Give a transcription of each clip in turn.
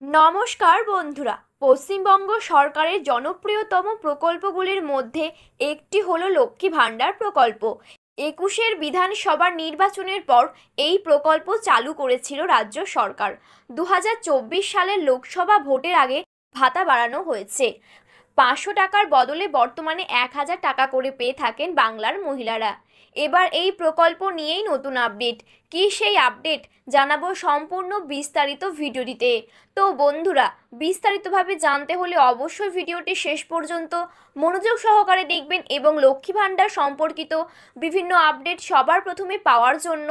নমস্কার বন্ধুরা। পশ্চিমবঙ্গ সরকারের জনপ্রিয়তম প্রকল্পগুলির মধ্যে একটি হলো লক্ষ্মী ভাণ্ডার প্রকল্প। 21-এর বিধানসভার নির্বাচনের পর এই প্রকল্প চালু করেছিল রাজ্য সরকার। 2024 সালের লোকসভা ভোটের আগে ভাতা বাড়ানো হয়েছে। 500 টাকার বদলে বর্তমানে 1000 টাকা করে পেয়ে থাকেন বাংলার মহিলারা। এবার এই প্রকল্প নিয়েই নতুন আপডেট। কি সেই আপডেট জানাবো সম্পূর্ণ বিস্তারিত ভিডিওটিতে। তো বন্ধুরা, বিস্তারিতভাবে জানতে হলে অবশ্যই ভিডিওটি শেষ পর্যন্ত মনোযোগ সহকারে দেখবেন এবং লক্ষ্মী ভাণ্ডার সম্পর্কিত বিভিন্ন আপডেট সবার প্রথমে পাওয়ার জন্য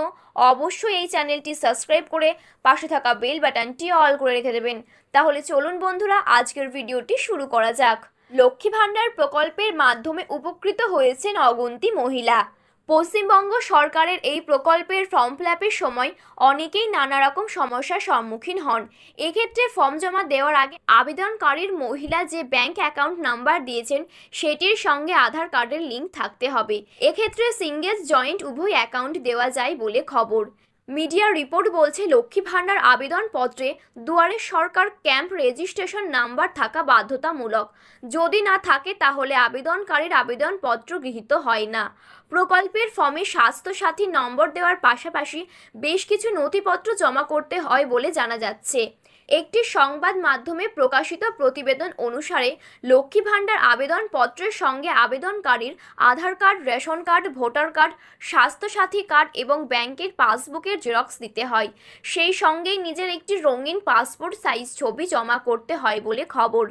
অবশ্যই এই চ্যানেলটি সাবস্ক্রাইব করে পাশে থাকা বেল বাটনটি অল করে রেখে দেবেন। তাহলে চলুন বন্ধুরা, আজকের ভিডিওটি শুরু করা যাক। লক্ষ্মী ভাণ্ডার প্রকল্পের মাধ্যমে উপকৃত হয়েছেন অগুন্তি মহিলা। পশ্চিমবঙ্গ সরকারের এই প্রকল্পের ফর্ম ফিলআপের সময় অনেকেই নানা রকম সমস্যার সম্মুখীন হন। এক্ষেত্রে ফর্ম জমা দেওয়ার আগে আবেদনকারীর মহিলা যে ব্যাংক অ্যাকাউন্ট নাম্বার দিয়েছেন সেটির সঙ্গে আধার কার্ডের লিঙ্ক থাকতে হবে। এক্ষেত্রে সিঙ্গেল জয়েন্ট উভয় অ্যাকাউন্ট দেওয়া যায় বলে খবর। মিডিয়ার রিপোর্ট বলছে, লক্ষ্মী ভাণ্ডার আবেদনপত্রে দুয়ারে সরকার ক্যাম্প রেজিস্ট্রেশন নাম্বার থাকা বাধ্যতামূলক। যদি না থাকে তাহলে আবেদনকারীর আবেদনপত্র গৃহীত হয় না। প্রকল্পের ফর্মে স্বাস্থ্যসাথী নম্বর দেওয়ার পাশাপাশি বেশ কিছু নথিপত্র জমা করতে হয় বলে জানা যাচ্ছে। একটি সংবাদ মাধ্যমে প্রকাশিত প্রতিবেদন অনুসারে লক্ষ্মী ভাণ্ডার আবেদনপত্রের সঙ্গে আবেদনকারীর Aadhaar card, ration card, voter card, Swasthyasathi card এবং ব্যাংকের পাসবুকের জেরক্স দিতে হয়। সেই সঙ্গেই নিজের একটি রঙিন পাসপোর্ট সাইজ ছবি জমা করতে হয় বলে খবর।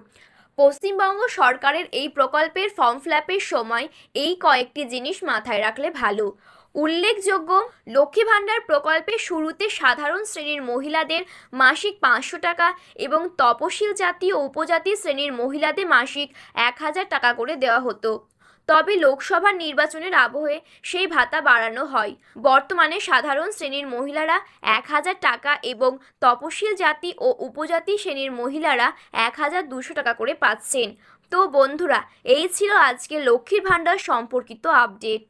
পশ্চিমবঙ্গ সরকারের এই প্রকল্পের ফর্ম ফিলআপের সময় এই কয়েকটি জিনিস মাথায় রাখলে ভালো। উল্লেখযোগ্য, লক্ষ্মী ভাণ্ডার প্রকল্পের শুরুতে সাধারণ শ্রেণীর মহিলাদের মাসিক 500 টাকা এবং তপশিল জাতি ও উপজাতি শ্রেণীর মহিলাদের মাসিক 1000 টাকা করে দেওয়া হতো। তবে লোকসভা নির্বাচনের আবহে সেই ভাতা বাড়ানো হয়। বর্তমানে সাধারণ শ্রেণীর মহিলারা 1000 টাকা এবং তপশিল জাতি ও উপজাতি শ্রেণীর মহিলারা 1200 টাকা করে পাচ্ছেন। তো বন্ধুরা, এই ছিল আজকে লক্ষ্মীর ভাণ্ডার সম্পর্কিত আপডেট।